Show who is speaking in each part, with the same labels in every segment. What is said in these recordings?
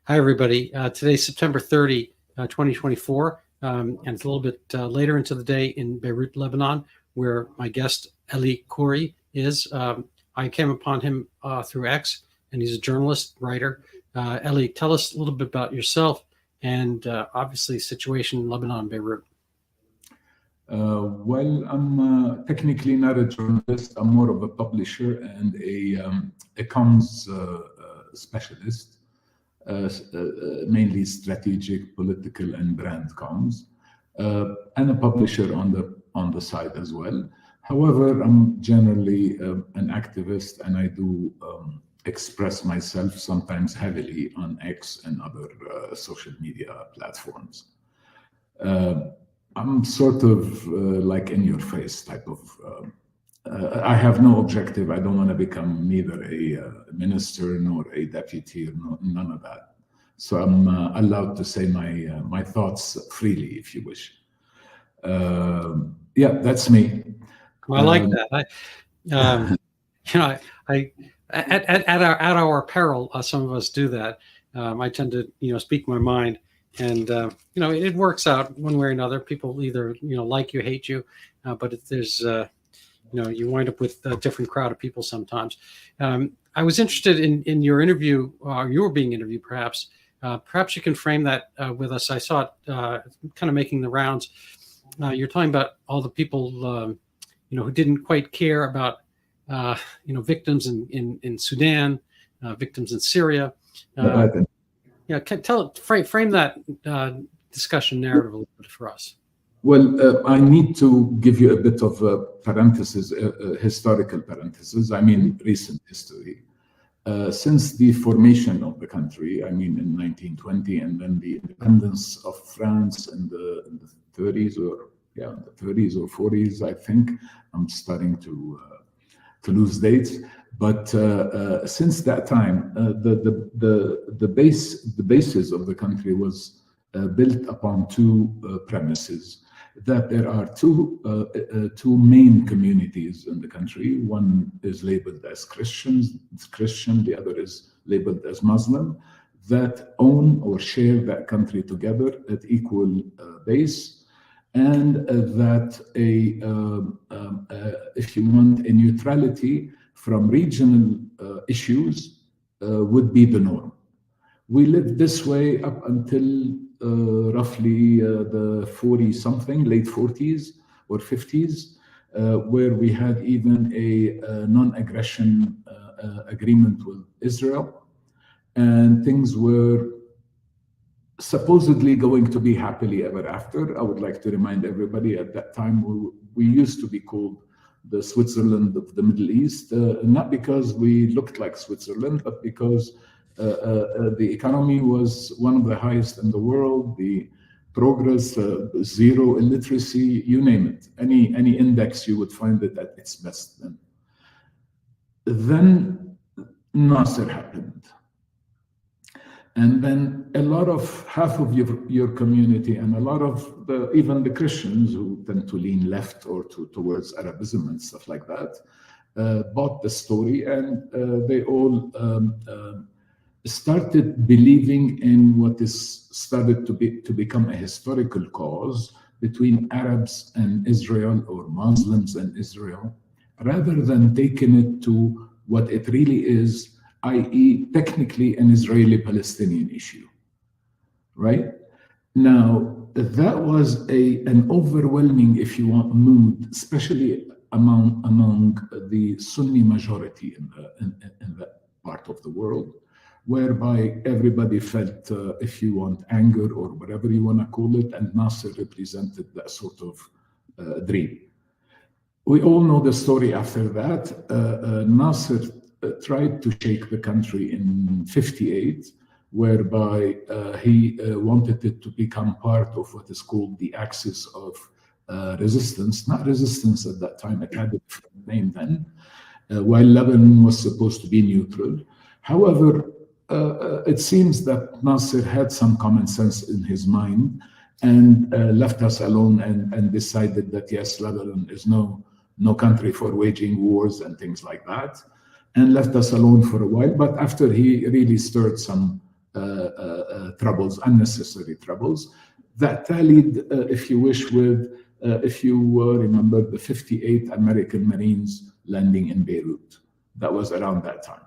Speaker 1: Hi, everybody. Today's September 30, 2024, and it's a little bit later into the day in Beirut, Lebanon, where my guest, Eli Khoury, is. I came upon him through X, and he's a journalist, writer. Eli, tell us a little bit about yourself and obviously the situation in Lebanon and Beirut.
Speaker 2: Well, I'm technically not a journalist. I'm more of a publisher and a comms specialist, mainly strategic, political, and brand comms, and a publisher on the side as well. However, I'm generally an activist, and I do express myself sometimes heavily on X and other social media platforms. I'm sort of like in your face type of, I have no objective. I don't want to become neither a minister nor a deputy, or none of that. So I'm allowed to say my thoughts freely, if you wish. Yeah, that's me.
Speaker 1: Well, I like that. At our peril, some of us do that. I tend to, speak my mind. And, it works out one way or another. People either, like you, hate you, but if there's, you wind up with a different crowd of people sometimes. I was interested in your interview, you were being interviewed perhaps. Perhaps you can frame that with us. I saw it kind of making the rounds. You're talking about all the people, who didn't quite care about, victims in Sudan, victims in Syria. Yeah, frame that discussion narrative a little bit for us.
Speaker 2: Well, I need to give you a bit of a parenthesis, historical parenthesis. I mean, recent history. Since the formation of the country, I mean, in 1920, and then the independence of France in the 30s or 40s, I think. I'm starting to lose dates. But since that time, the basis of the country was built upon two premises. That there are two main communities in the country. One is labeled as Christian, the other is labeled as Muslim, that own or share that country together at equal base, and that if you want, a neutrality from regional issues would be the norm. We lived this way up until roughly the 40-something, late 40s or 50s, where we had even a non-aggression agreement with Israel, and things were supposedly going to be happily ever after. I would like to remind everybody, at that time we used to be called the Switzerland of the Middle East, not because we looked like Switzerland, but because the economy was one of the highest in the world, the progress, zero illiteracy, you name it. Any index, you would find it at its best then. Then Nasser happened. And then half of your community, and a lot of even the Christians who tend to lean left or towards Arabism and stuff like that, bought the story, and they all started believing in what is started to become a historical cause between Arabs and Israel, or Muslims and Israel, rather than taking it to what it really is, i.e. technically an Israeli-Palestinian issue, right? Now, that was an overwhelming, if you want, mood, especially among the Sunni majority in that part of the world, whereby everybody felt, if you want, anger or whatever you want to call it, and Nasser represented that sort of dream. We all know the story after that. Nasser tried to shake the country in 58, whereby he wanted it to become part of what is called the axis of resistance. Not resistance at that time, it had a different name then, while Lebanon was supposed to be neutral. However, it seems that Nasser had some common sense in his mind and left us alone and decided that yes, Lebanon is no country for waging wars and things like that, and left us alone for a while. But after he really stirred some troubles, unnecessary troubles, that tallied, if you wish, with, if you remember, the 58 American Marines landing in Beirut. That was around that time.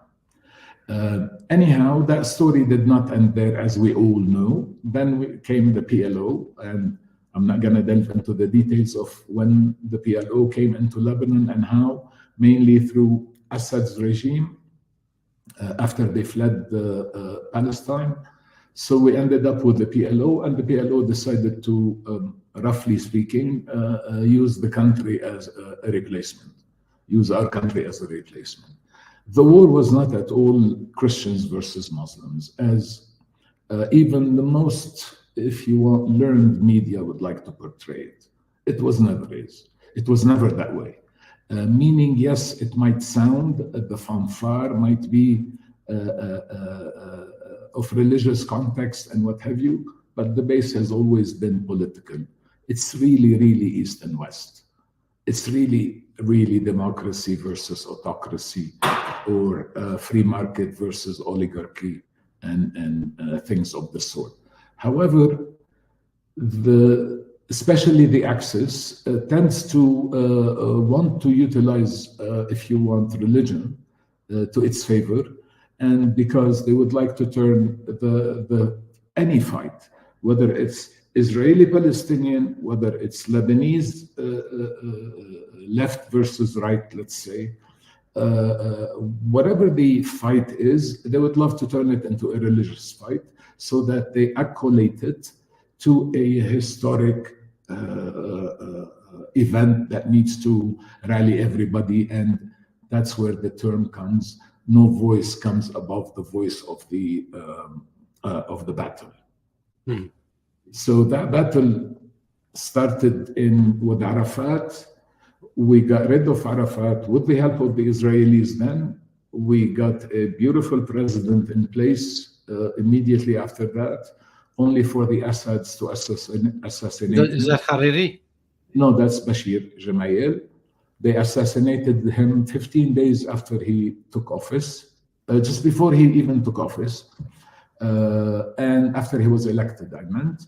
Speaker 2: Anyhow, that story did not end there, as we all know. Then came the PLO, and I'm not going to delve into the details of when the PLO came into Lebanon and how, mainly through Assad's regime after they fled Palestine. So we ended up with the PLO, and the PLO decided to, roughly speaking, use the country as a replacement, use our country as a replacement. The war was not at all Christians versus Muslims, as even the most, if you want, learned media would like to portray it. It was never is. It was never that way. Meaning, yes, it might sound, the fanfare might be of religious context and what have you, but the base has always been political. It's really, really East and West. It's really, really democracy versus autocracy, or free market versus oligarchy, and things of the sort. However, especially the Axis tends to want to utilize, if you want, religion to its favor, and because they would like to turn any fight, whether it's Israeli-Palestinian, whether it's Lebanese left versus right, let's say, whatever the fight is, they would love to turn it into a religious fight so that they accolade it to a historic event that needs to rally everybody, and that's where the term comes. No voice comes above the voice of the battle.
Speaker 1: Hmm.
Speaker 2: So that battle started with Arafat. We got rid of Arafat with the help of the Israelis. Then we got a beautiful president in place immediately after that, only for the Assads to assassinate him.
Speaker 1: Is that Hariri?
Speaker 2: No, that's Bashir Gemayel. They assassinated him 15 days after he took office, just before he even took office, and after he was elected, I meant.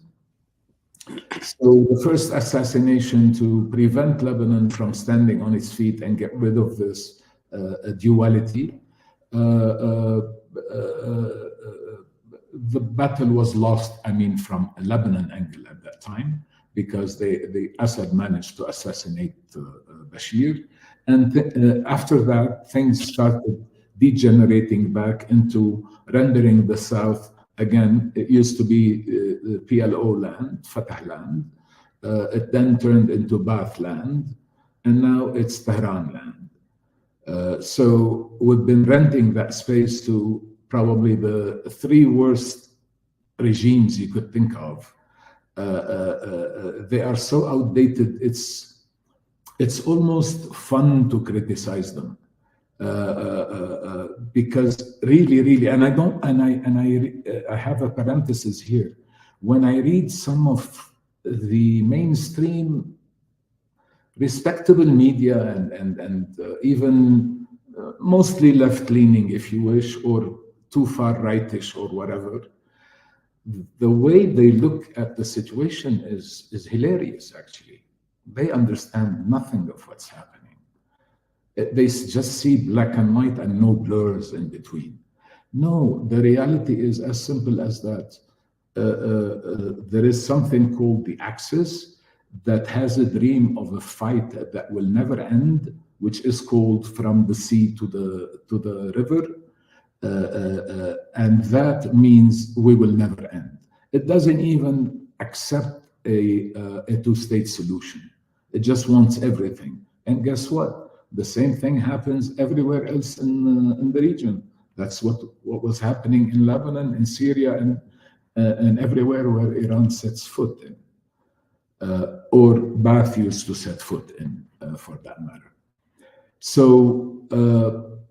Speaker 2: So the first assassination to prevent Lebanon from standing on its feet and get rid of this duality, the battle was lost, I mean, from a Lebanon angle at that time, because the Assad managed to assassinate Bashir. And after that, things started degenerating back into rendering the South, again, it used to be PLO land, Fatah land. It then turned into Baath land, and now it's Tehran land. So we've been renting that space to probably the three worst regimes you could think of. They are so outdated, it's almost fun to criticize them. Because really, and I have a parenthesis here. When I read some of the mainstream respectable media and even mostly left-leaning, if you wish, or too far rightish or whatever, the way they look at the situation is hilarious, actually. They understand nothing of what's happening. They just see black and white and no blurs in between. No, the reality is as simple as that. There is something called the Axis that has a dream of a fight that will never end, which is called from the sea to the river. And that means we will never end. It doesn't even accept a two-state solution. It just wants everything. And guess what? The same thing happens everywhere else in the region. That's what was happening in Lebanon, in Syria, and everywhere where Iran sets foot in, or Baath used to set foot in, for that matter. So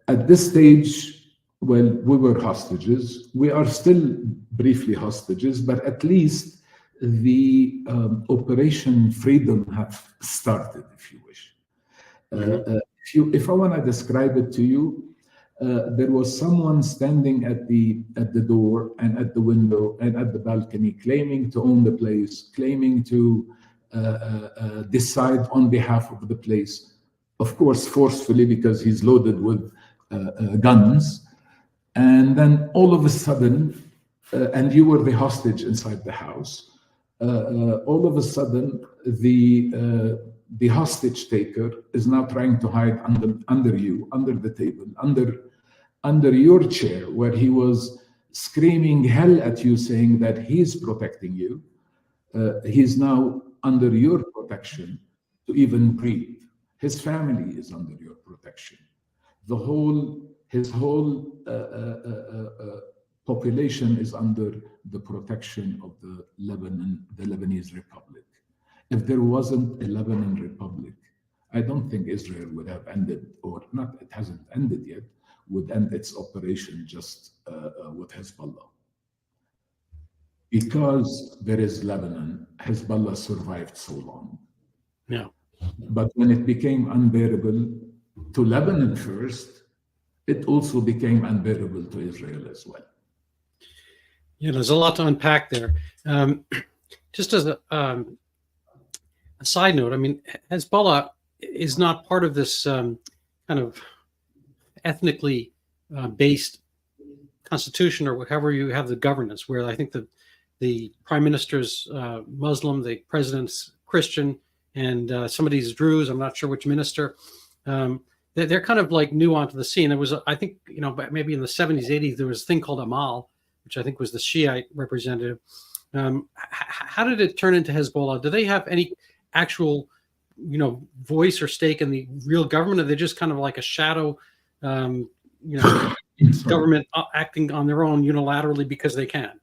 Speaker 2: at this stage, well, we were hostages. We are still briefly hostages, but at least the Operation Freedom have started, if you wish. If I want to describe it to you, there was someone standing at the door and at the window and at the balcony, claiming to own the place, claiming to decide on behalf of the place, of course forcefully because he's loaded with guns. And then all of a sudden, and you were the hostage inside the house, all of a sudden the hostage taker is now trying to hide under you, under the table, under your chair, where he was screaming hell at you, saying that he's protecting you. He's now under your protection to even breathe. His family is under your protection. His whole population is under the protection of the Lebanese Republic. If there wasn't a Lebanon Republic, I don't think Israel would have ended, or not, it hasn't ended yet, would end its operation just with Hezbollah. Because there is Lebanon, Hezbollah survived so long.
Speaker 1: Yeah.
Speaker 2: But when it became unbearable to Lebanon first, it also became unbearable to Israel as well.
Speaker 1: Yeah, there's a lot to unpack there. Just as a side note, I mean, Hezbollah is not part of this kind of ethnically based constitution, or however you have the governance, where I think the prime minister's Muslim, the president's Christian, and somebody's Druze. I'm not sure which minister. They're kind of like new onto the scene. There was, I think, maybe in the 70s, 80s, there was a thing called Amal, which I think was the Shiite representative. How did it turn into Hezbollah? Do they have any actual, voice or stake in the real government? Or are they just kind of like a shadow, government acting on their own unilaterally because they can?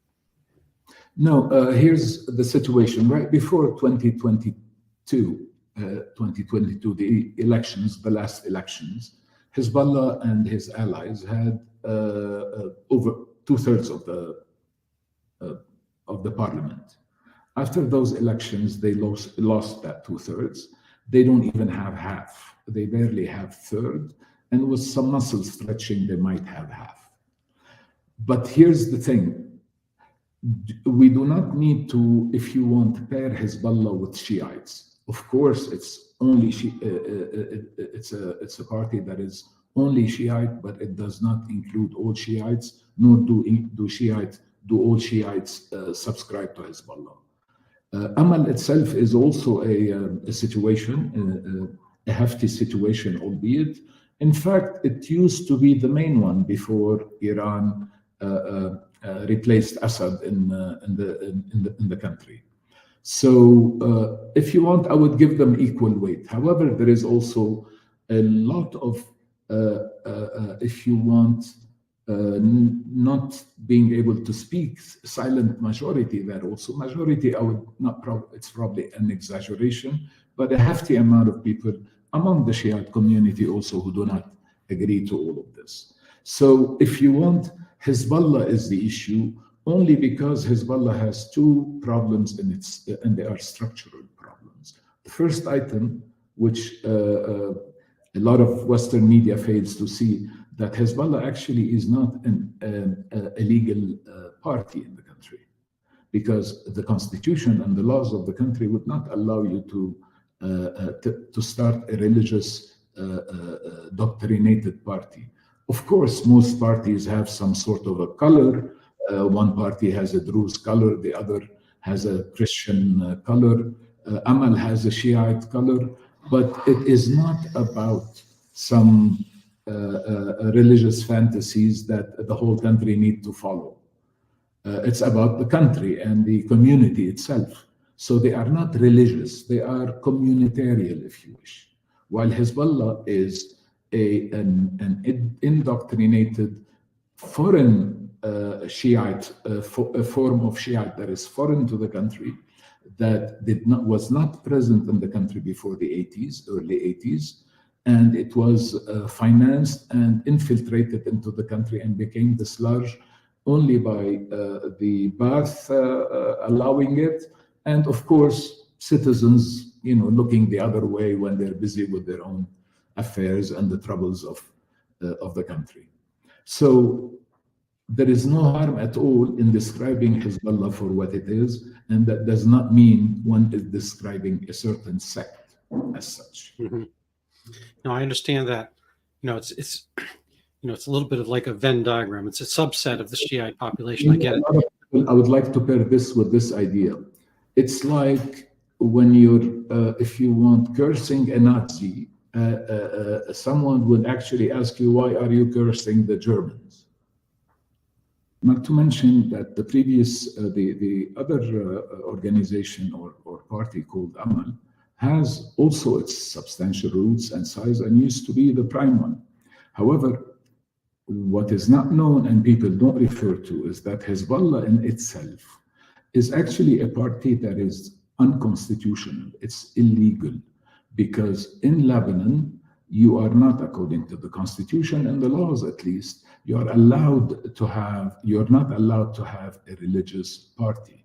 Speaker 2: No, here's the situation. Right before 2022, the elections, the last elections, Hezbollah and his allies had over 2/3 of the parliament. After those elections, they lost that 2/3. They don't even have half. They barely have third, and with some muscle stretching, they might have half. But here's the thing. We do not need to, if you want, pair Hezbollah with Shiites. Of course, it's only it's a party that is only Shiite, but it does not include all Shiites, nor do all Shiites subscribe to Hezbollah. Amal itself is also a situation, a hefty situation, albeit. In fact, it used to be the main one before Iran replaced Assad in the country. So if you want, I would give them equal weight. However, there is also a lot of, if you want, not being able to speak, silent majority there also. Majority, I would not, it's probably an exaggeration, but a hefty amount of people among the Shiite community also who do not agree to all of this. So if you want, Hezbollah is the issue only because Hezbollah has two problems and they are structural problems. The first item, which a lot of Western media fails to see, that Hezbollah actually is not a legal party in the country, because the constitution and the laws of the country would not allow you to start a religious doctrinated party. Of course, most parties have some sort of a color. One party has a Druze color, the other has a Christian color. Amal has a Shiite color, but it is not about some religious fantasies that the whole country need to follow. It's about the country and the community itself. So they are not religious, they are communitarian, if you wish. While Hezbollah is an indoctrinated foreign Shiite, a form of Shiite that is foreign to the country, that was not present in the country before the 80s, early 80s, and it was financed and infiltrated into the country and became dislodged only by the Ba'ath allowing it, and of course citizens, looking the other way when they're busy with their own affairs and the troubles of the country. So there is no harm at all in describing Hezbollah for what it is, and that does not mean one is describing a certain sect as such.
Speaker 1: Mm-hmm. No, I understand that. It's it's a little bit of like a Venn diagram. It's a subset of the Shiite population. I get it.
Speaker 2: I would like to pair this with this idea. It's like when you're, if you want, cursing a Nazi, someone would actually ask you, why are you cursing the Germans? Not to mention that the previous, the other organization or party called Amal has also its substantial roots and size and used to be the prime one. However, what is not known and people don't refer to is that Hezbollah in itself is actually a party that is unconstitutional. It's illegal because in Lebanon, you are not, according to the constitution and the laws at least, you're not allowed to have a religious party.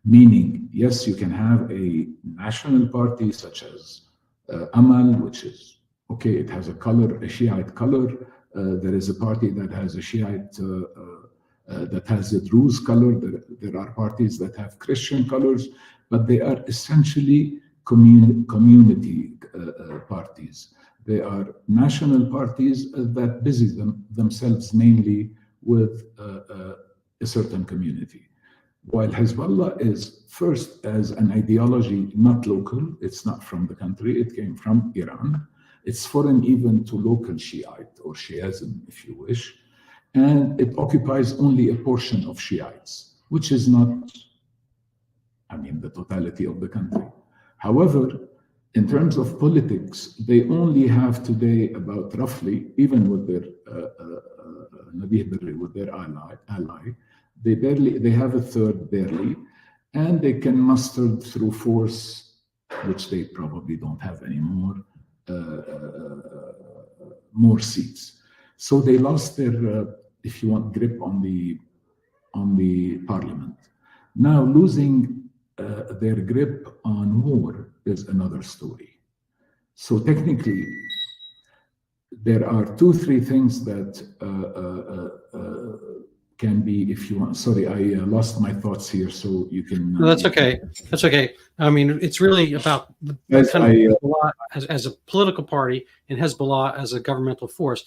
Speaker 2: Meaning, yes, you can have a national party such as Amal, which is, okay, it has a color, a Shiite color. There is a party that has a Shiite, that has a Druze color. There are parties that have Christian colors, but they are essentially community parties. They are national parties that busy themselves mainly with a certain community. While Hezbollah is first as an ideology not local, it's not from the country, it came from Iran. It's foreign even to local Shiite or Shiism, if you wish. And it occupies only a portion of Shiites, which is not, the totality of the country. However, in terms of politics, they only have today about roughly, even with their Nabih Berri, with their ally, they have a third barely, and they can muster through force, which they probably don't have anymore, more seats. So they lost their, if you want, grip on the parliament. Now losing their grip on war is another story. So technically, there are 2-3 things that can be, if you want. Sorry, I lost my thoughts here, so you can.
Speaker 1: No, that's okay. That's okay. It's really about Hezbollah as a political party and Hezbollah as a governmental force.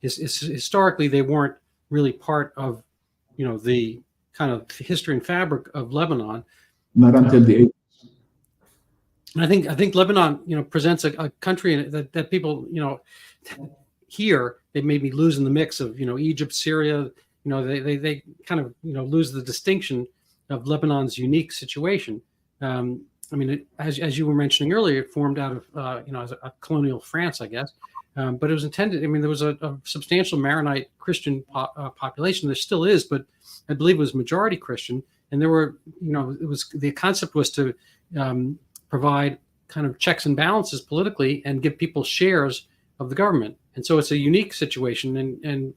Speaker 1: Historically, they weren't really part of, the kind of history and fabric of Lebanon.
Speaker 2: Not until the 80s.
Speaker 1: And I think Lebanon, presents a country that people, here they may be losing the mix of, Egypt, Syria. They kind of, lose the distinction of Lebanon's unique situation. As you were mentioning earlier, it formed out of, as a colonial France, I guess. But it was intended, there was a substantial Maronite Christian population. There still is, but I believe it was majority Christian. And there were, the concept was to provide kind of checks and balances politically and give people shares of the government. And so it's a unique situation. And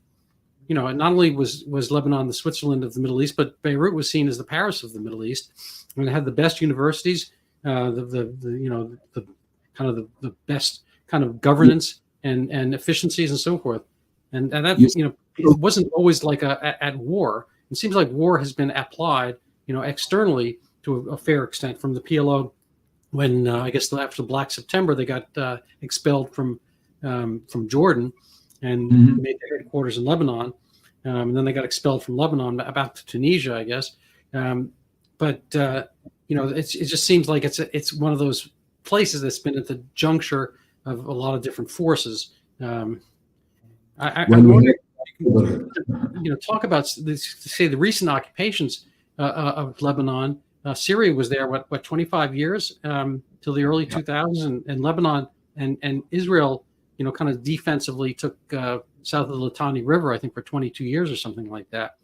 Speaker 1: not only was Lebanon the Switzerland of the Middle East, but Beirut was seen as the Paris of the Middle East. And it had the best universities, the best kind of governance and efficiencies and so forth. And that, it wasn't always like at war. It seems like war has been applied, externally to a fair extent from the PLO. When I guess after the Black September, they got expelled from Jordan and made their headquarters in Lebanon, and then they got expelled from Lebanon back to Tunisia, I guess. But it just seems like it's one of those places that's been at the juncture of a lot of different forces. I'm wondering, talk about the recent occupations of Lebanon. Syria was there, 25 years till the early 2000s, and Lebanon and Israel, kind of defensively took south of the Litani River, I think, for 22 years or something like that.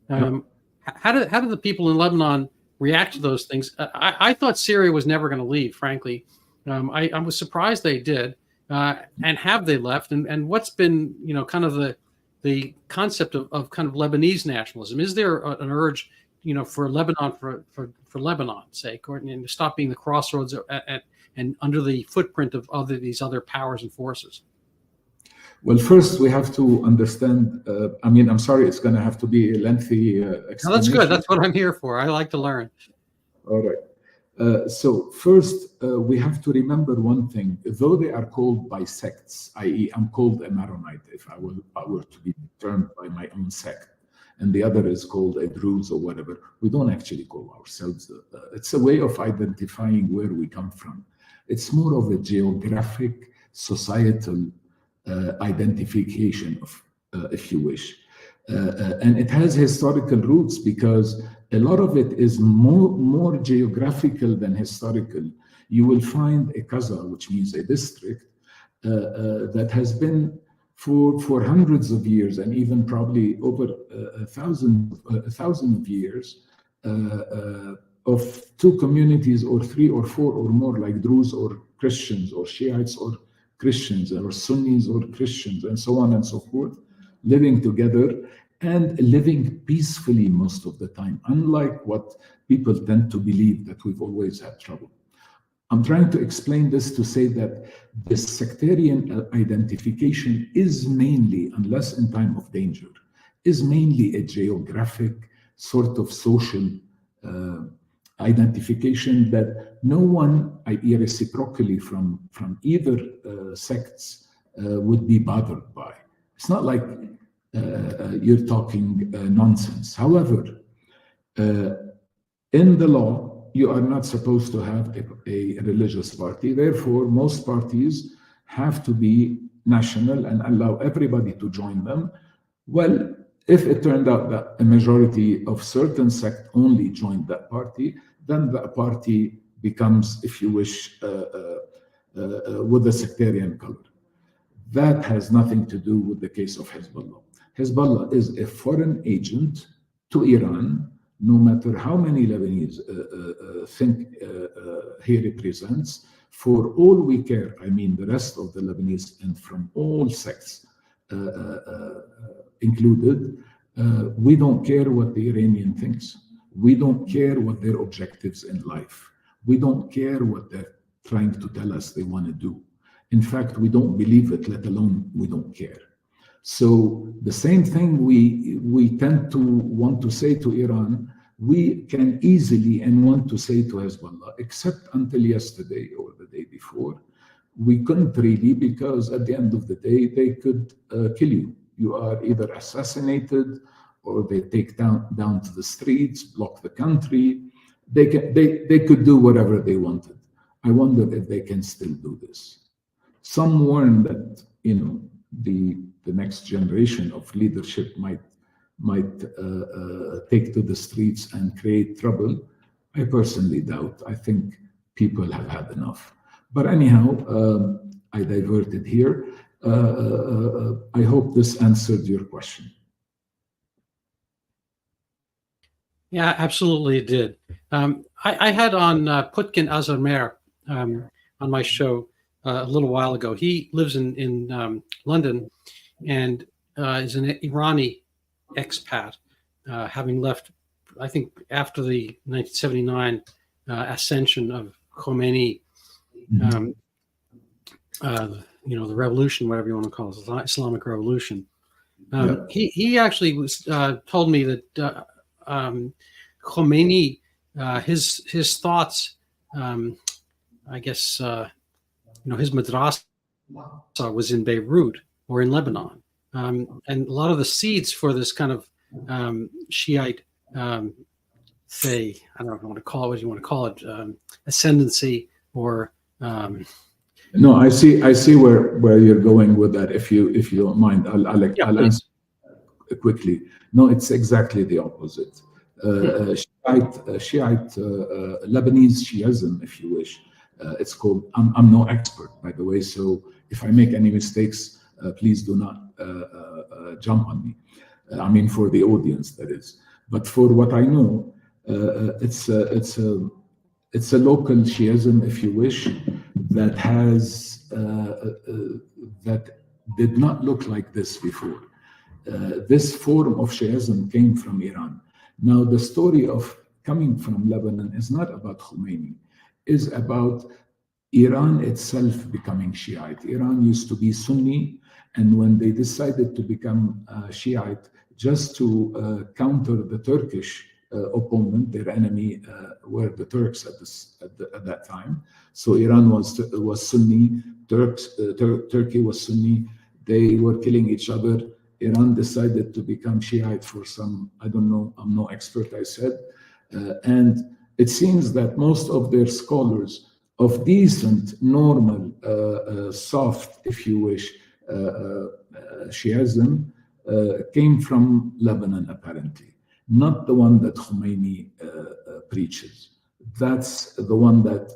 Speaker 1: How did the people in Lebanon react to those things? I thought Syria was never going to leave, frankly. I was surprised they did. And have they left? And what's been, kind of the concept of kind of Lebanese nationalism? Is there an urge, for Lebanon, for Lebanon's sake, or to stop being the crossroads and under the footprint of these other powers and forces?
Speaker 2: Well, first we have to understand. I mean, I'm sorry, it's going to have to be a lengthy explanation.
Speaker 1: No, that's good. That's what I'm here for. I like to learn.
Speaker 2: All right. So first, we have to remember one thing. Though they are called by sects, i.e., I'm called a Maronite if I were to be termed by my own sect, and the other is called a Druze or whatever. We don't actually call ourselves. It's a way of identifying where we come from. It's more of a geographic, societal identification of, if you wish. And it has historical roots because a lot of it is more geographical than historical. You will find a kaza, which means a district, that has been for hundreds of years and even probably over a thousand of years of two communities or three or four or more, like Druze or Christians or Shiites or Christians or Sunnis or Christians and so on and so forth, living together and living peacefully most of the time, unlike what people tend to believe that we've always had trouble. I'm trying to explain this to say that this sectarian identification is mainly, unless in time of danger, is mainly a geographic sort of social identification that no one, i.e. reciprocally from either sects, would be bothered by. It's not like you're talking nonsense. However, in the law, you are not supposed to have a religious party. Therefore, most parties have to be national and allow everybody to join them. Well, if it turned out that a majority of certain sect only joined that party, then the party becomes, if you wish, with a sectarian color. That has nothing to do with the case of Hezbollah. Hezbollah is a foreign agent to Iran, no matter how many Lebanese think he represents. For all we care, I mean the rest of the Lebanese and from all sects included, we don't care what the Iranian thinks. We don't care what their objectives in life. We don't care what they're trying to tell us they want to do. In fact, we don't believe it, let alone we don't care. So the same thing we tend to want to say to Iran, we can easily and want to say to Hezbollah, except until yesterday or the day before, we couldn't really, because at the end of the day, they could kill you. You are either assassinated or they take down to the streets, block the country. They could do whatever they wanted. I wonder if they can still do this. Some warn that, you know, the next generation of leadership might take to the streets and create trouble. I personally doubt. I think people have had enough. But anyhow, I diverted here. I hope this answered your question.
Speaker 1: Yeah, absolutely it did. I had on Putkin Azarmer on my show a little while ago. He lives in London and is an Irani expat, having left, I think, after the 1979 ascension of Khomeini, you know, the revolution, whatever you want to call it, the Islamic Revolution. He actually was told me that Khomeini, his thoughts, I guess, you know, his madrasa was in Beirut or in Lebanon. And a lot of the seeds for this kind of Shiite, say, I don't know if you want to call it what you want to call it, ascendancy or.
Speaker 2: No, I see where you're going with that. If you don't mind, I'll answer quickly. No, it's exactly the opposite. Shiite Lebanese Shiism, if you wish. It's called. I'm no expert, by the way. So if I make any mistakes, please do not jump on me. I mean, for the audience, that is. But for what I know, it's a local Shiism, if you wish, that has that did not look like this before. This form of Shiism came from Iran. Now, the story of coming from Lebanon is not about Khomeini, is about Iran itself becoming Shiite. Iran used to be Sunni, And when they decided to become Shiite, just to counter the Turkish opponent, their enemy were the Turks at that time. So Iran was Sunni, Turkey was Sunni. They were killing each other. Iran decided to become Shiite for some, I don't know, I'm no expert, I said. And it seems that most of their scholars of decent, normal, soft, if you wish, Shiism came from Lebanon, apparently. Not the one that Khomeini preaches. That's the one that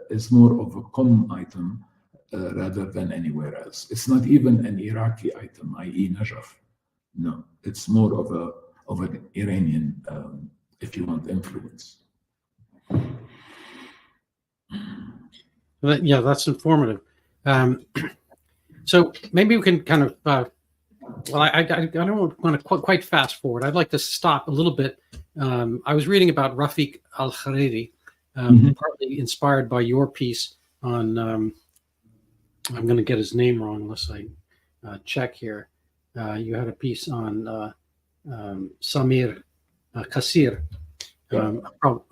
Speaker 2: is more of a common item rather than anywhere else. It's not even an Iraqi item, i.e. Najaf. No, it's more of an Iranian, if you want, influence.
Speaker 1: Yeah, that's informative. So maybe we can kind of, well, I don't want to quite fast forward. I'd like to stop a little bit. I was reading about Rafiq al-Hariri, partly inspired by your piece on, I'm going to get his name wrong unless I check here. You had a piece on Samir Kassir. I'm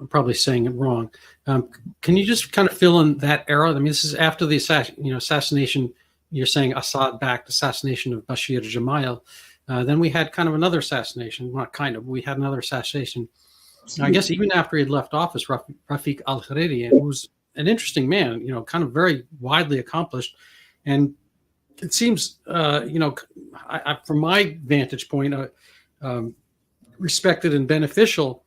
Speaker 1: probably saying it wrong. Can you just kind of fill in that era? I mean, this is after the assassination. You're saying Assad-backed assassination of Bashir Gemayel. Then we had kind of another assassination. Not kind of. We had another assassination. I guess even after he had left office, Rafiq al-Hariri, who was an interesting man, kind of very widely accomplished, and it seems, from my vantage point, respected and beneficial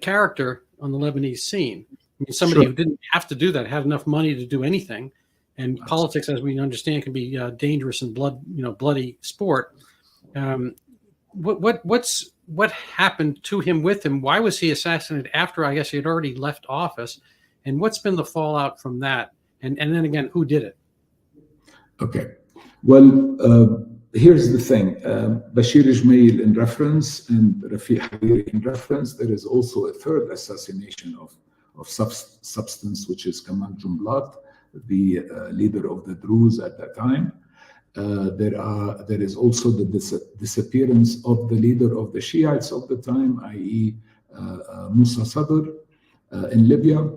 Speaker 1: character on the Lebanese scene. I mean, somebody who didn't have to do that, had enough money to do anything, and politics, as we understand, can be dangerous and bloody sport. What happened to him with him? Why was he assassinated after, I guess, he had already left office? And what's been the fallout from that? And then again, who did it?
Speaker 2: Okay. Well, here's the thing. Bashir Gemayel in reference and Rafiq Hariri in reference. There is also a third assassination of substance, which is Kamal Jumblat, the leader of the Druze at that time. There is also the disappearance of the leader of the Shiites of the time, i.e. Musa Sadr in Libya.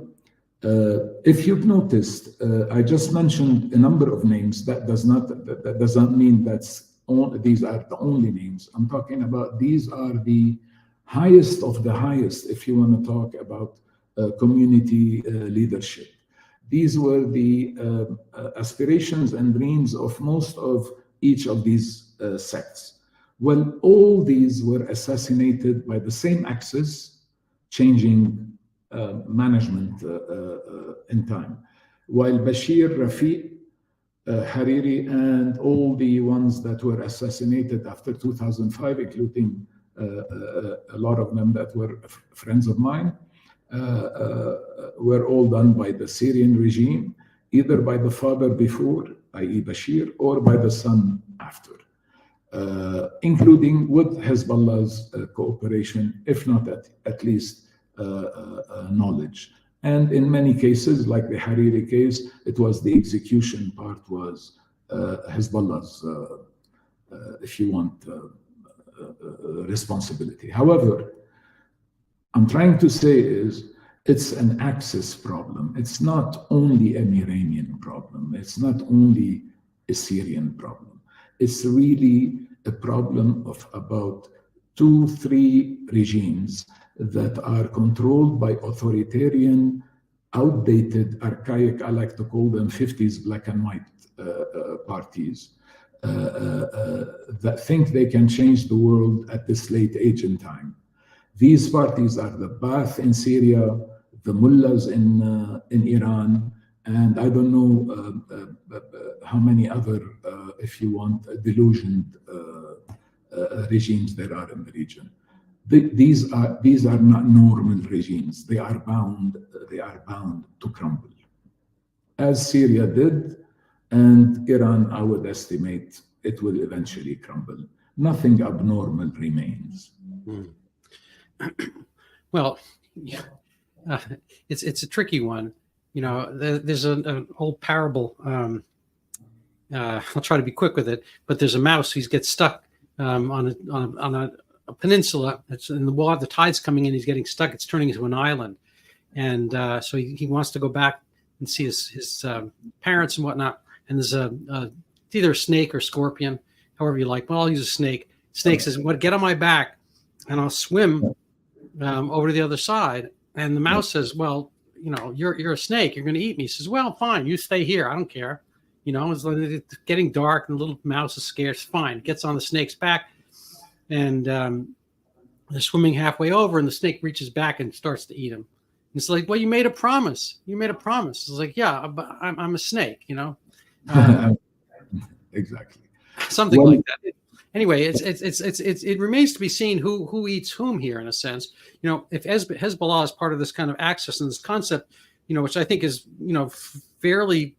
Speaker 2: If you've noticed, I just mentioned a number of names. That doesn't mean these are the only names. I'm talking about these are the highest of the highest, if you want to talk about community leadership. These were the aspirations and dreams of most of each of these sects. Well, all these were assassinated by the same axis, changing management in time. While Bashir, Rafiq, Hariri, and all the ones that were assassinated after 2005, including a lot of them that were friends of mine, were all done by the Syrian regime, either by the father before, i.e. Bashir, or by the son after, including with Hezbollah's cooperation, if not at least knowledge. And in many cases, like the Hariri case, it was the execution part was Hezbollah's, if you want, responsibility. However, I'm trying to say is it's an axis problem. It's not only an Iranian problem. It's not only a Syrian problem. It's really a problem of about 2-3 regimes that are controlled by authoritarian, outdated, archaic, I like to call them 50s black and white parties that think they can change the world at this late age in time. These parties are the Ba'ath in Syria, the mullahs in Iran, and I don't know how many other, if you want, delusioned regimes there are in the region. These are not normal regimes. They are bound to crumble, as Syria did, and Iran, I would estimate, it will eventually crumble. Nothing abnormal remains.
Speaker 1: Well, it's a tricky one. There's an old parable I'll try to be quick with it. But there's a mouse who gets stuck on a peninsula. It's in the water. The tide's coming in. He's getting stuck. It's turning into an island, and so he wants to go back and see his parents and whatnot. And there's it's either a snake or scorpion, however you like. Well, I'll use a snake. Snake says, "What? Get on my back, and I'll swim over to the other side." And the mouse says, "Well, you're a snake. You're going to eat me." He says, "Well, fine. You stay here. I don't care." It's getting dark, and the little mouse is scared. It's fine. It gets on the snake's back, and they're swimming halfway over, and the snake reaches back and starts to eat him. It's like, "Well, you made a promise. You made a promise." It's like, "Yeah, but I'm a snake,"
Speaker 2: Exactly.
Speaker 1: something like that. Anyway, it remains to be seen who eats whom here, in a sense. If Hezbollah is part of this kind of axis and this concept, which I think is fairly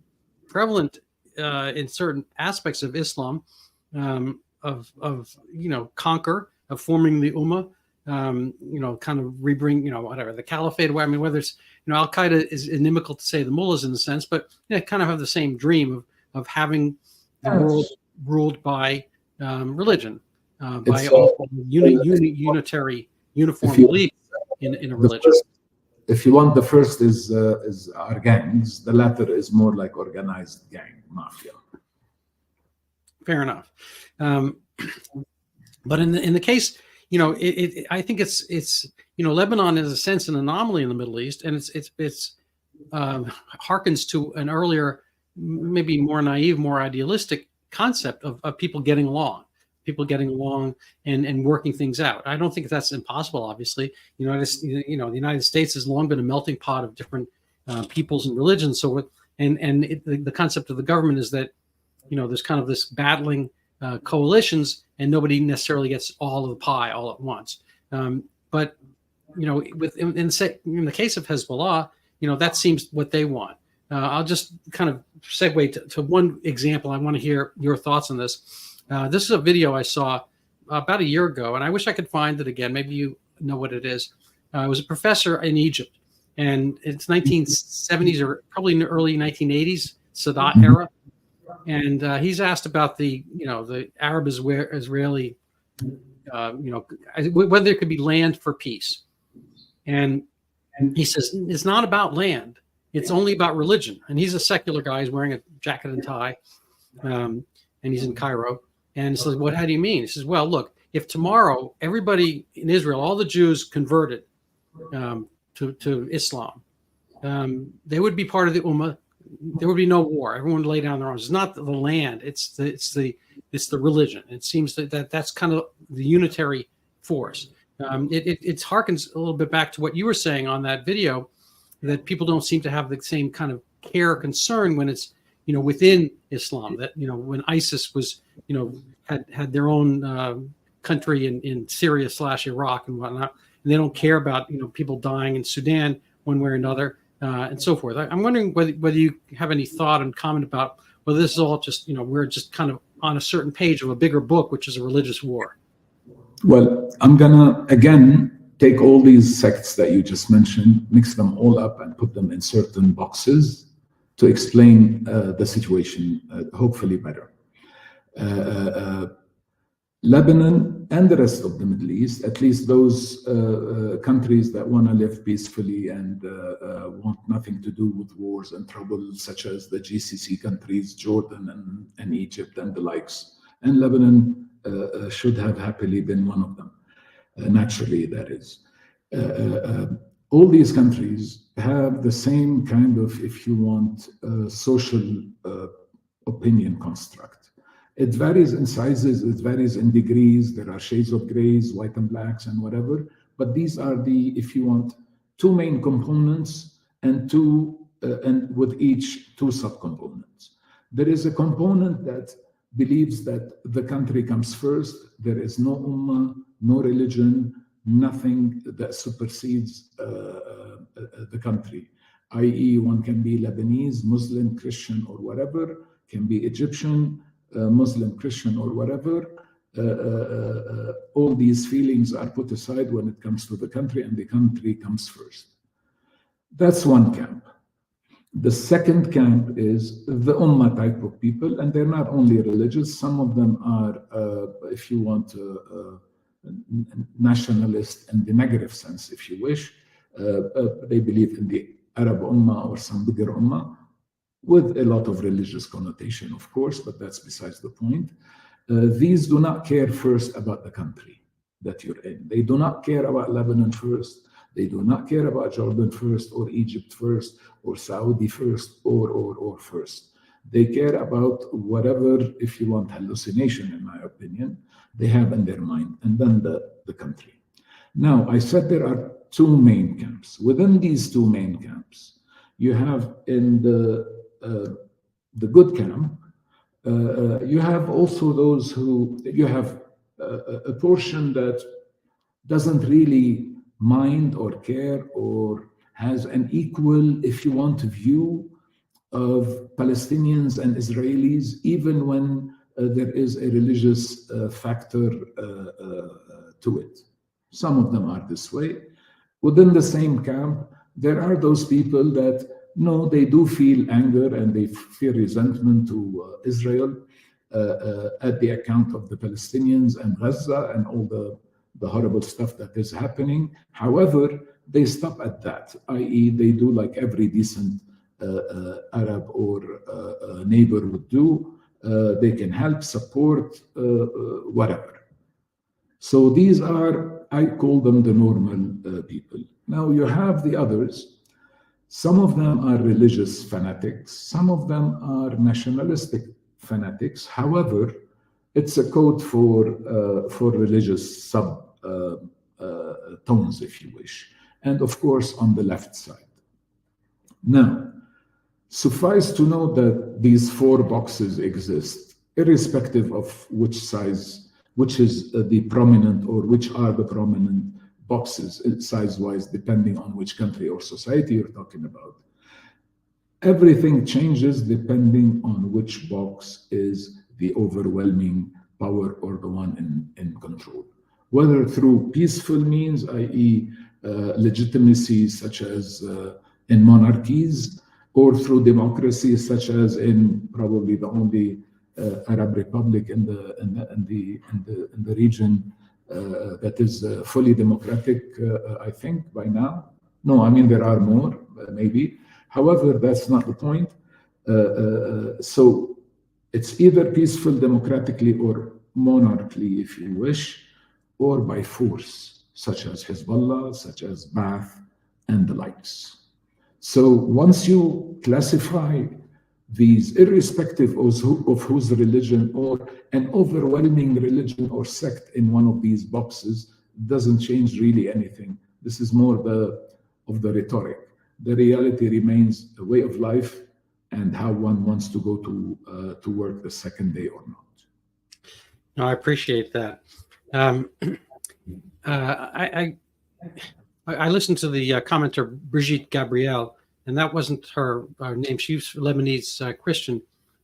Speaker 1: prevalent in certain aspects of Islam, of conquer, of forming the ummah, kind of rebring, whatever, the caliphate. I mean, whether it's, Al Qaeda is inimical to say the mullahs in the sense, but kind of have the same dream of having the world ruled by religion, by unitary, uniform belief in a religion.
Speaker 2: If you want, the first is our gangs. The latter is more like organized gang mafia.
Speaker 1: Fair enough. But in the case, I think it's Lebanon is a sense an anomaly in the Middle East, and it's harkens to an earlier, maybe more naive, more idealistic concept of people getting along and working things out. I don't think that's impossible. Obviously, the United States has long been a melting pot of different peoples and religions. So, the concept of the government is that there's kind of this battling coalitions, and nobody necessarily gets all of the pie all at once. But in the case of Hezbollah, that seems what they want. I'll just kind of segue to one example. I want to hear your thoughts on this. This is a video I saw about a year ago, and I wish I could find it again. Maybe you know what it is. It was a professor in Egypt, and it's 1970s or probably in the early 1980s, Sadat era. And he's asked about the Arab-Israeli, whether there could be land for peace. And he says, it's not about land. It's only about religion. And he's a secular guy. He's wearing a jacket and tie, and he's in Cairo. And he says, how do you mean? He says, well, look, if tomorrow everybody in Israel, all the Jews converted to Islam, they would be part of the Ummah. There would be no war. Everyone would lay down their arms. It's not the land. It's the religion. It seems that's kind of the unitary force. It harkens a little bit back to what you were saying on that video, that people don't seem to have the same kind of care or concern when it's within Islam. That when ISIS was had their own country in Syria / Iraq and whatnot, and they don't care about people dying in Sudan one way or another. And so forth. I'm wondering whether you have any thought and comment about whether this is all just, we're just kind of on a certain page of a bigger book, which is a religious war.
Speaker 2: Well, I'm going to, again, take all these sects that you just mentioned, mix them all up and put them in certain boxes to explain the situation, hopefully better. Lebanon and the rest of the Middle East, at least those countries that want to live peacefully and want nothing to do with wars and trouble, such as the GCC countries, Jordan and Egypt and the likes. And Lebanon should have happily been one of them, naturally, that is. All these countries have the same kind of, if you want, social opinion construct. It varies in sizes, it varies in degrees. There are shades of grays, white and blacks, and whatever. But these are the, if you want, two main components and with each two subcomponents. There is a component that believes that the country comes first. There is no ummah, no religion, nothing that supersedes the country. I.e., one can be Lebanese, Muslim, Christian, or whatever, can be Egyptian, Muslim, Christian, or whatever. All these feelings are put aside when it comes to the country, and the country comes first. That's one camp. The second camp is the Ummah type of people, and they're not only religious. Some of them are, if you want, nationalist in the negative sense, if you wish. They believe in the Arab Ummah or some bigger Ummah, with a lot of religious connotation, of course, but that's besides the point. These do not care first about the country that you're in. They do not care about Lebanon first. They do not care about Jordan first, or Egypt first, or Saudi first, or first. They care about whatever, if you want, hallucination, in my opinion, they have in their mind, and then the country. Now, I said there are two main camps. Within these two main camps, you have in the good camp, you have also those who, you have a portion that doesn't really mind or care or has an equal, if you want, view of Palestinians and Israelis, even when there is a religious factor to it. Some of them are this way. Within the same camp, there are those people that, no, they do feel anger and they feel resentment to Israel at the account of the Palestinians and Gaza and all the horrible stuff that is happening. However, they stop at that, i.e. they do like every decent Arab or neighbor would do. They can help, support, whatever. So these are, I call them the normal people. Now you have the others. Some of them are religious fanatics. Some of them are nationalistic fanatics. However, it's a code for religious tones, if you wish. And of course, on the left side. Now, suffice to note that these four boxes exist, irrespective of which size, which is the prominent, or which are the prominent boxes size-wise, depending on which country or society you're talking about. Everything changes depending on which box is the overwhelming power or the one in control. Whether through peaceful means, i.e. legitimacy, such as in monarchies, or through democracy, such as in probably the only Arab republic in the region that is fully democratic, I think, by now. No, I mean, there are more, maybe. However, that's not the point. So it's either peaceful democratically or monarchically, if you wish, or by force, such as Hezbollah, such as Ba'ath, and the likes. So once you classify these, irrespective of whose religion, or an overwhelming religion or sect in one of these boxes, doesn't change really anything. This is more of the rhetoric. The reality remains a way of life and how one wants to go to work the second day or not.
Speaker 1: No, I appreciate that. I listened to the commenter Brigitte Gabriel, and that wasn't her name. She was Lebanese Christian,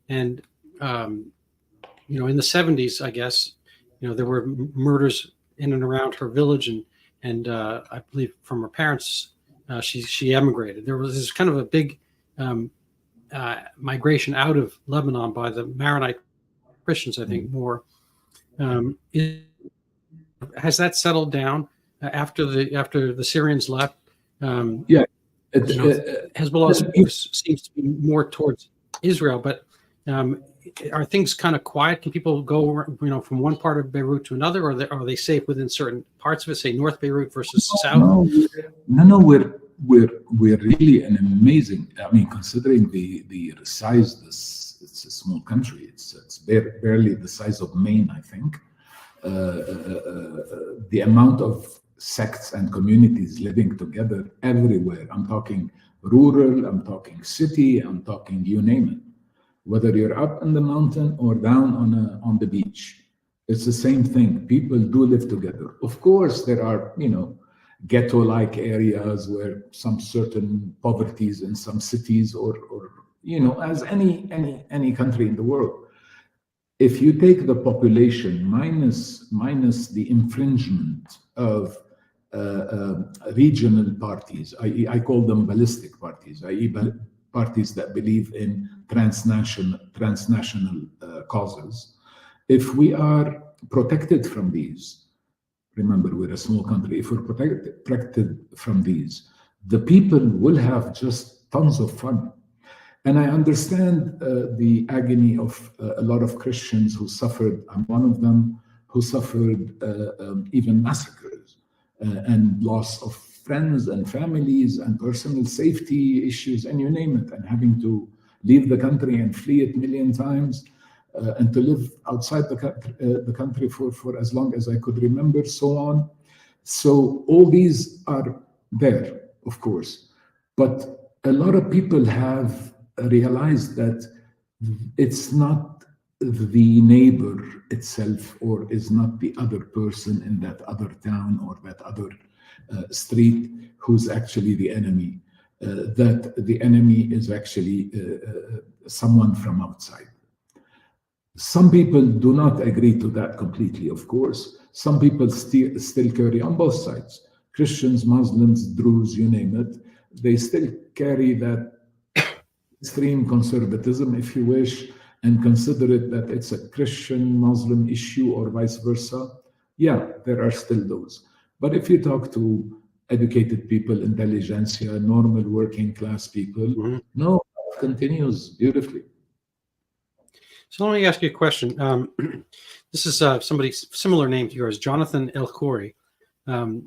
Speaker 1: and you know, in the 70s, I guess, you know, there were murders in and around her village, and I believe from her parents, she emigrated. There was this kind of a big migration out of Lebanon by the Maronite Christians, I think, more. Has that settled down after the Syrians left?
Speaker 2: Yeah,
Speaker 1: Hezbollah seems to be more towards Israel, but are things kind of quiet? Can people go, you know, from one part of Beirut to another, or are they safe within certain parts of it? Say North Beirut versus South.
Speaker 2: No, we're really an amazing. I mean, considering the size, it's a small country. It's barely the size of Maine, I think. The amount of sects and communities living together everywhere. I'm talking rural, I'm talking city, I'm talking you name it. Whether you're up in the mountain or down on the beach, it's the same thing. People do live together. Of course, there are, you know, ghetto-like areas where some certain poverties in some cities, or you know, as any country in the world. If you take the population minus the infringement of regional parties, i.e. I call them ballistic parties, i.e. parties that believe in transnational causes, if we are protected from these, remember we're a small country, if we're protected from these, the people will have just tons of fun. And I understand the agony of a lot of Christians who suffered. I'm one of them, who suffered even massacres and loss of friends and families and personal safety issues, and you name it, and having to leave the country and flee it a million times, and to live outside the country for as long as I could remember, so on. So all these are there, of course. But a lot of people have realized that it's not the neighbor itself, or is not the other person in that other town or that other street who's actually the enemy, that the enemy is actually someone from outside. Some people do not agree to that completely, of course. Some people still carry on both sides. Christians, Muslims, Druze, you name it, they still carry that extreme conservatism, if you wish, and consider it that it's a Christian-Muslim issue or vice versa. Yeah, there are still those. But if you talk to educated people, intelligentsia, normal working class people, no, it continues beautifully.
Speaker 1: So let me ask you a question. This is somebody similar name to yours, Jonathan El Khoury. I'm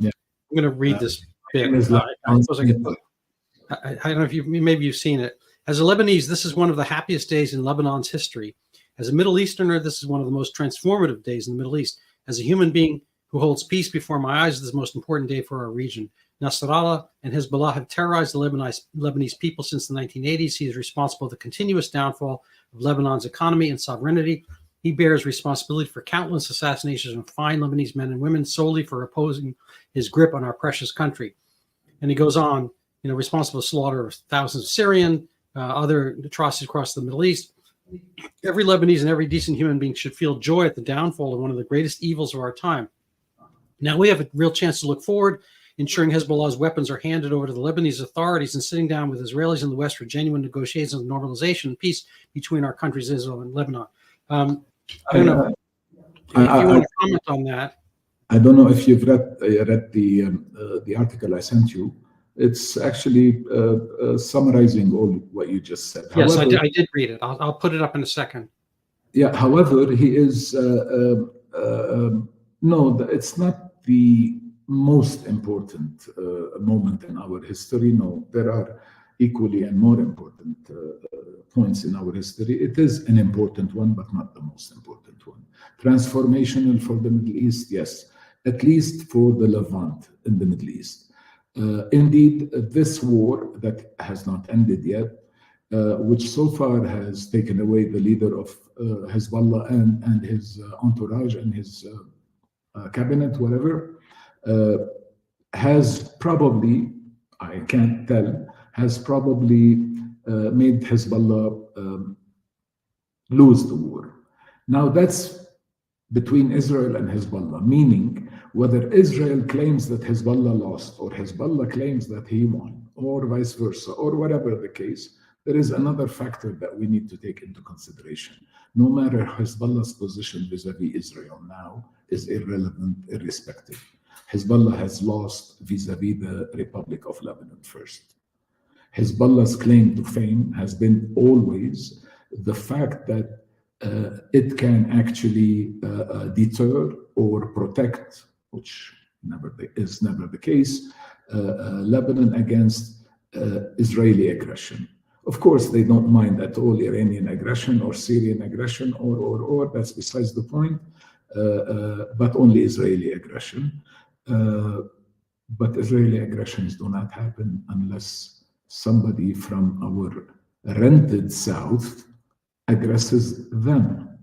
Speaker 1: going to read this bit. I suppose I don't know if maybe you've seen it. As a Lebanese, this is one of the happiest days in Lebanon's history. As a Middle Easterner, this is one of the most transformative days in the Middle East. As a human being who holds peace before my eyes, this is the most important day for our region. Nasrallah and Hezbollah have terrorized the Lebanese people since the 1980s. He is responsible for the continuous downfall of Lebanon's economy and sovereignty. He bears responsibility for countless assassinations of fine Lebanese men and women solely for opposing his grip on our precious country. And he goes on, responsible for slaughter of thousands of Syrian, other atrocities across the Middle East. Every Lebanese and every decent human being should feel joy at the downfall of one of the greatest evils of our time. Now we have a real chance to look forward, ensuring Hezbollah's weapons are handed over to the Lebanese authorities and sitting down with Israelis in the West for genuine negotiations of normalization and peace between our countries, Israel and Lebanon. I don't know if you want to comment on that.
Speaker 2: I don't know if you've read the article I sent you. It's actually summarizing all what you just said.
Speaker 1: Yes, however, I did read it. I'll put it up in a second.
Speaker 2: Yeah. However, he is no. It's not the most important moment in our history. No, there are equally and more important points in our history. It is an important one, but not the most important one. Transformational for the Middle East, yes, at least for the Levant in the Middle East. Indeed, this war that has not ended yet, which so far has taken away the leader of Hezbollah and his entourage and his cabinet, whatever, has probably, I can't tell, has probably made Hezbollah lose the war. Now that's between Israel and Hezbollah, meaning whether Israel claims that Hezbollah lost or Hezbollah claims that he won, or vice versa, or whatever the case, there is another factor that we need to take into consideration. No matter Hezbollah's position vis-a-vis Israel now is irrelevant, irrespective. Hezbollah has lost vis-a-vis the Republic of Lebanon first. Hezbollah's claim to fame has been always the fact that it can actually deter or protect, which is never the case, Lebanon against Israeli aggression. Of course, they don't mind at all Iranian aggression or Syrian aggression or that's besides the point, but only Israeli aggression. But Israeli aggressions do not happen unless somebody from our rented south aggresses them.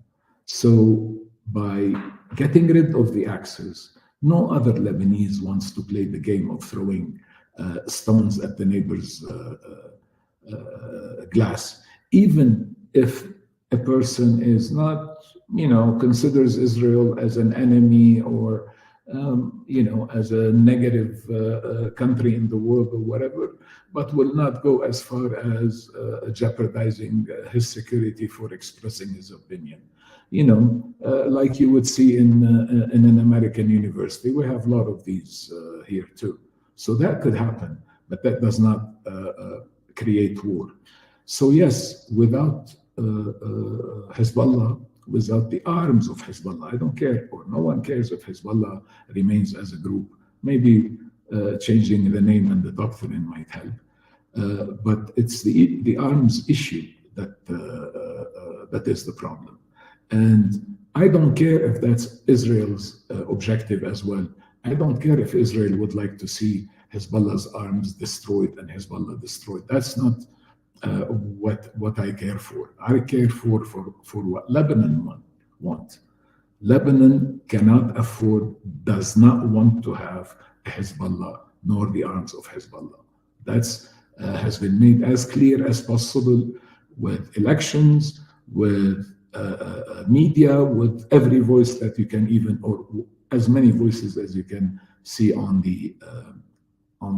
Speaker 2: So by getting rid of the axis, no other Lebanese wants to play the game of throwing stones at the neighbor's glass, even if a person is not, considers Israel as an enemy or as a negative country in the world or whatever, but will not go as far as jeopardizing his security for expressing his opinion. Like you would see in an American university. We have a lot of these here too. So that could happen, but that does not create war. So yes, without Hezbollah, without the arms of Hezbollah, I don't care, or no one cares if Hezbollah remains as a group. Maybe changing the name and the doctrine might help. But it's the arms issue that is the problem. And I don't care if that's Israel's objective as well. I don't care if Israel would like to see Hezbollah's arms destroyed and Hezbollah destroyed. That's not what I care for. I care for what Lebanon wants. Lebanon cannot afford, does not want to have Hezbollah nor the arms of Hezbollah. That's has been made as clear as possible with elections, with media, with every voice that you can or as many voices as you can see on the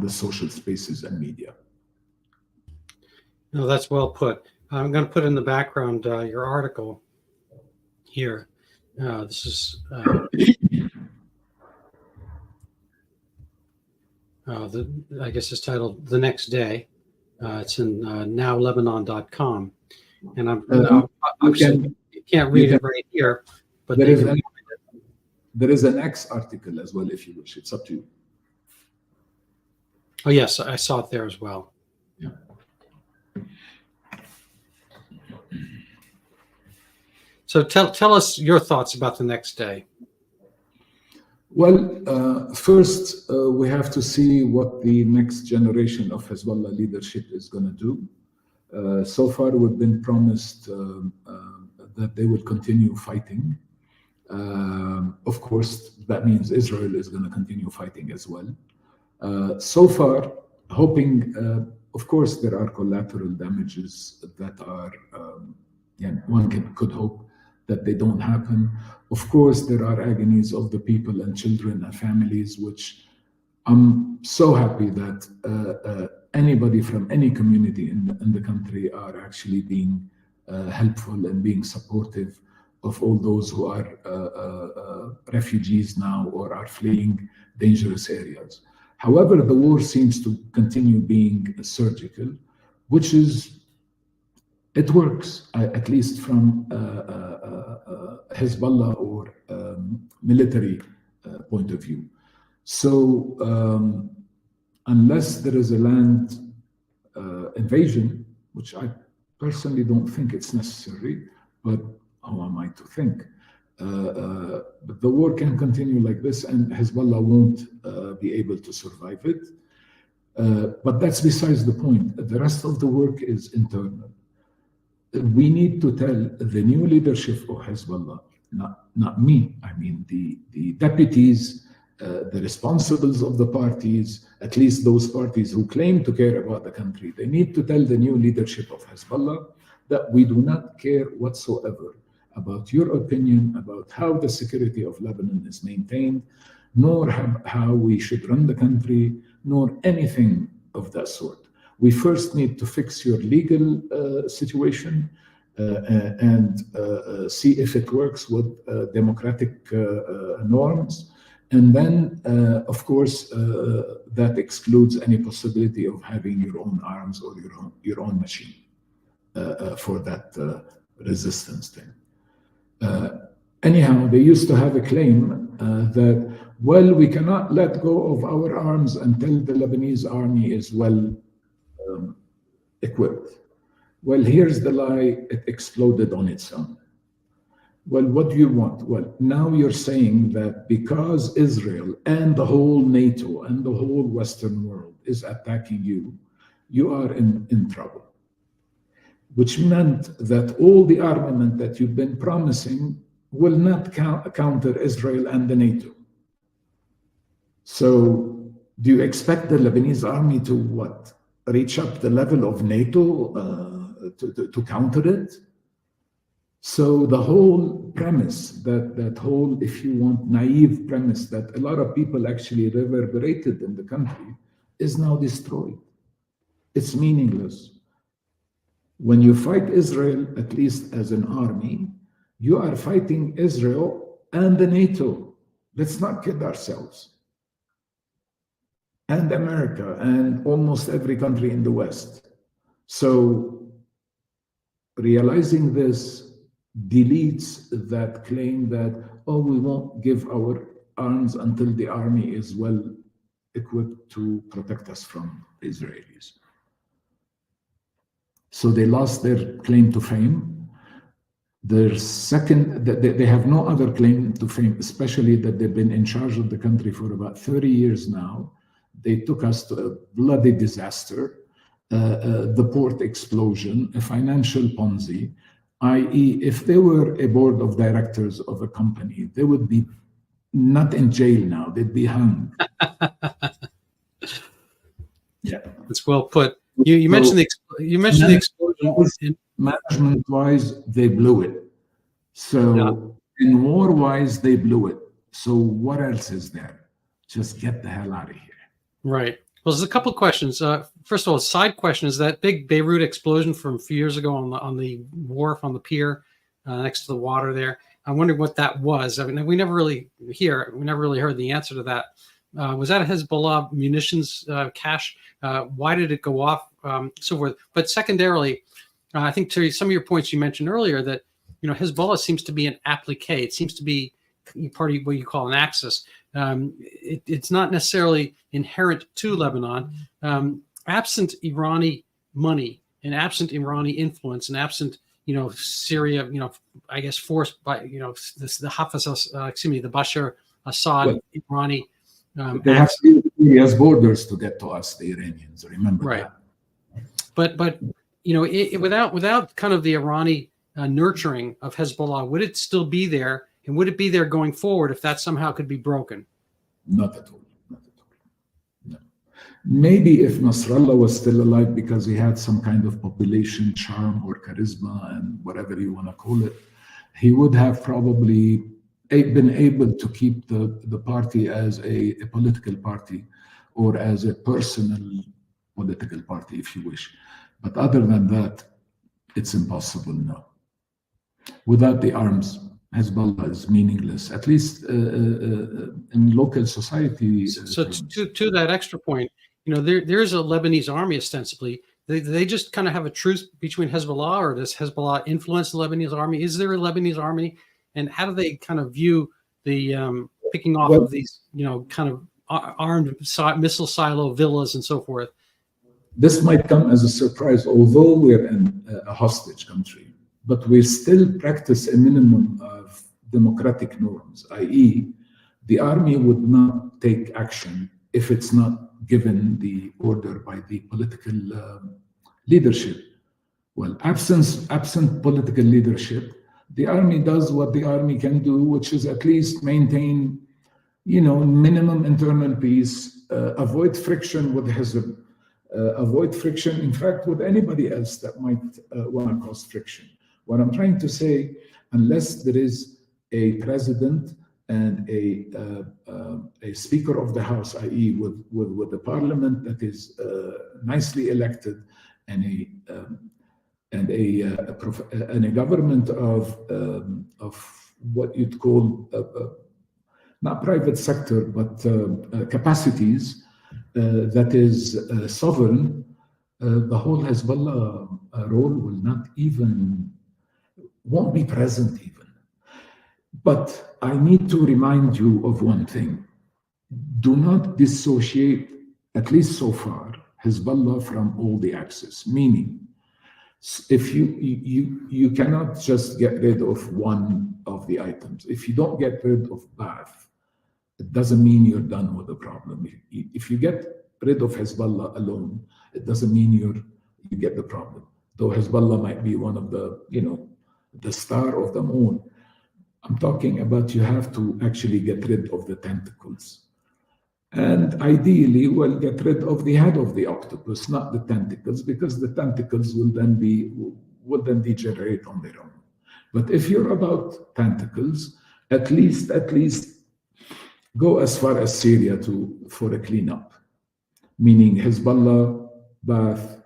Speaker 2: social spaces and media.
Speaker 1: No, that's well put. I'm going to put in the background your article here. This is I guess it's titled "The Next Day." It's in nowlebanon.com, and you can't read it right here, but
Speaker 2: there is an X article as well if you wish. It's up to you.
Speaker 1: Oh yes, I saw it there as well.
Speaker 2: Yeah.
Speaker 1: So tell us your thoughts about the next day.
Speaker 2: Well, first we have to see what the next generation of Hezbollah leadership is going to do. So far, we've been promised that they will continue fighting. Of course, that means Israel is going to continue fighting as well. So far, hoping, of course, there are collateral damages that are, one could hope that they don't happen. Of course, there are agonies of the people and children and families, which I'm so happy that anybody from any community in the country are actually being helpful and being supportive of all those who are refugees now or are fleeing dangerous areas. However, the war seems to continue being surgical, which is, it works, at least from Hezbollah or military point of view. So unless there is a land invasion, which I personally don't think it's necessary, but how am I to think? But the war can continue like this and Hezbollah won't be able to survive it. But that's besides the point. The rest of the work is internal. We need to tell the new leadership of Hezbollah, not me, I mean the deputies, the responsibles of the parties, at least those parties who claim to care about the country, they need to tell the new leadership of Hezbollah that we do not care whatsoever about your opinion about how the security of Lebanon is maintained, nor how we should run the country, nor anything of that sort. We first need to fix your legal situation and see if it works with democratic norms. And then, of course, that excludes any possibility of having your own arms or your own machine for that resistance thing. Anyhow, they used to have a claim that, well, we cannot let go of our arms until the Lebanese army is well equipped. Well, here's the lie, it exploded on its own. Well, what do you want? Well, now you're saying that because Israel and the whole NATO and the whole Western world is attacking you, you are in trouble. Which meant that all the armament that you've been promising will not counter Israel and the NATO. So do you expect the Lebanese army to what? Reach up the level of NATO to counter it? So the whole premise, that whole, if you want, naive premise that a lot of people actually reverberated in the country is now destroyed. It's meaningless. When you fight Israel, at least as an army, you are fighting Israel and the NATO. Let's not kid ourselves. And America and almost every country in the West. So realizing this deletes that claim that, oh, we won't give our arms until the army is well equipped to protect us from the Israelis. So they lost their claim to fame. Their second, they have no other claim to fame, especially that they've been in charge of the country for about 30 years now. They took us to a bloody disaster, the port explosion, a financial Ponzi, i.e., if they were a board of directors of a company, they would be not in jail now, they'd be hung. Yeah,
Speaker 1: it's well put. You mentioned the explosion.
Speaker 2: Management-wise, they blew it. So in war-wise, they blew it. So what else is there? Just get the hell out of here.
Speaker 1: Right. Well, there's a couple of questions. First of all, a side question is that big Beirut explosion from a few years ago on the wharf, on the pier next to the water there. I'm wondering what that was. I mean, we never really heard the answer to that. Was that a Hezbollah munitions cache? Why did it go off? So forth. But secondarily, I think to some of your points you mentioned earlier that Hezbollah seems to be an applique. It seems to be part of what you call an axis. It's not necessarily inherent to Lebanon. Absent Irani money and absent Irani influence and absent Syria, I guess forced by the the Bashar Assad Irani.
Speaker 2: They have Syria's borders to get to us, the Iranians. Remember that.
Speaker 1: But without kind of the Irani nurturing of Hezbollah, would it still be there? And would it be there going forward if that somehow could be broken?
Speaker 2: Not at all. Not at all. No. Maybe if Nasrallah was still alive because he had some kind of population charm or charisma and whatever you want to call it, he would have probably been able to keep the party as a political party or as a personal political party, if you wish. But other than that, it's impossible now. Without the arms, Hezbollah is meaningless, at least in local society.
Speaker 1: So to that extra point, there's a Lebanese army ostensibly. They just kind of have a truce between Hezbollah, or does Hezbollah influence the Lebanese army? Is there a Lebanese army? And how do they kind of view the picking off of these, kind of armed missile silo villas and so forth?
Speaker 2: This might come as a surprise, although we're in a hostage country. But we still practice a minimum of democratic norms, i.e., the army would not take action if it's not given the order by the political leadership. Well, absent political leadership, the army does what the army can do, which is at least maintain, minimum internal peace, avoid friction with Hezbollah, avoid friction, in fact, with anybody else that might want to cause friction. What I'm trying to say, unless there is a president and a speaker of the house, i.e., with the parliament that is nicely elected, and a government of what you'd call not private sector but capacities that is sovereign, the whole Hezbollah role won't be present even. But I need to remind you of one thing. Do not dissociate, at least so far, Hezbollah from all the axis. Meaning, if you cannot just get rid of one of the items. If you don't get rid of Ba'ath, it doesn't mean you're done with the problem. If you get rid of Hezbollah alone, it doesn't mean you get the problem. Though Hezbollah might be one of the star of the moon. I'm talking about you have to actually get rid of the tentacles. And ideally, get rid of the head of the octopus, not the tentacles, because the tentacles will then degenerate on their own. But if you're about tentacles, at least go as far as Syria for a cleanup, meaning Hezbollah, Ba'ath.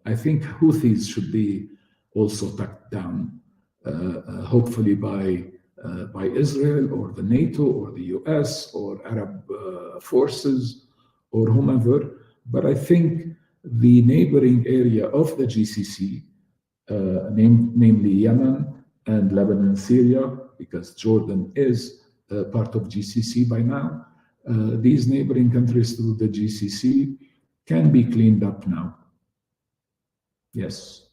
Speaker 2: I think Houthis should be also tucked down, hopefully by Israel or the NATO or the US or Arab forces or whomever. But I think the neighboring area of the GCC, namely Yemen and Lebanon and Syria, because Jordan is part of GCC by now, these neighboring countries through the GCC can be cleaned up now. Yes.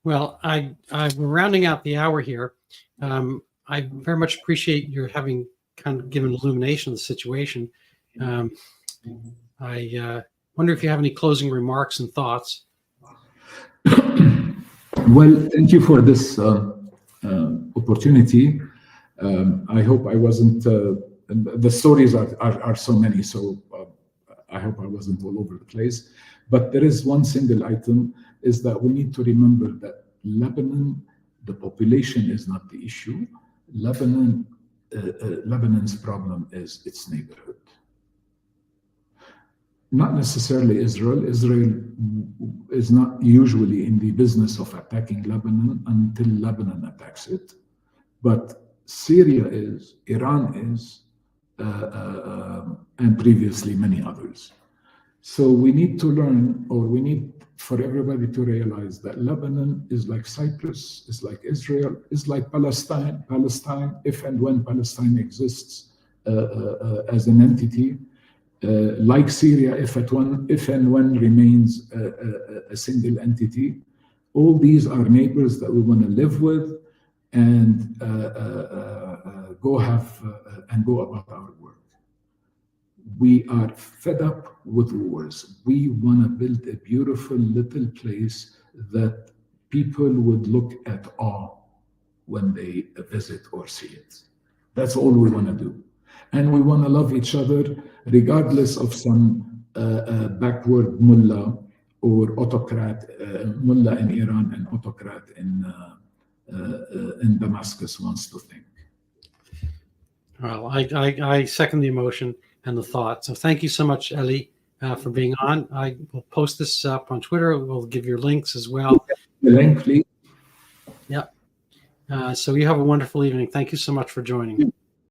Speaker 1: Well, we're rounding out the hour here. I very much appreciate your having kind of given illumination of the situation. I wonder if you have any closing remarks and thoughts.
Speaker 2: Well, thank you for this opportunity. I hope I wasn't, the stories are so many, so I hope I wasn't all over the place. But there is one single item, is that we need to remember that Lebanon, the population is not the issue. Lebanon's problem is its neighborhood. Not necessarily Israel. Israel is not usually in the business of attacking Lebanon until Lebanon attacks it. But Syria is, Iran is, and previously many others. So we need to learn, or we need for everybody to realize that Lebanon is like Cyprus, is like Israel, is like Palestine, if and when Palestine exists as an entity, like Syria, if and when remains a single entity. All these are neighbors that we want to live with and go about our work. We are fed up with wars. We want to build a beautiful little place that people would look at awe when they visit or see it. That's all we want to do. And we want to love each other regardless of some backward mullah or autocrat, mullah in Iran and autocrat in Damascus wants to think.
Speaker 1: Well, I second the emotion and the thought. So thank you so much, Eli, for being on. I will post this up on Twitter. We'll give your links as well.
Speaker 2: The link, please.
Speaker 1: Yeah. So you have a wonderful evening. Thank you so much for joining.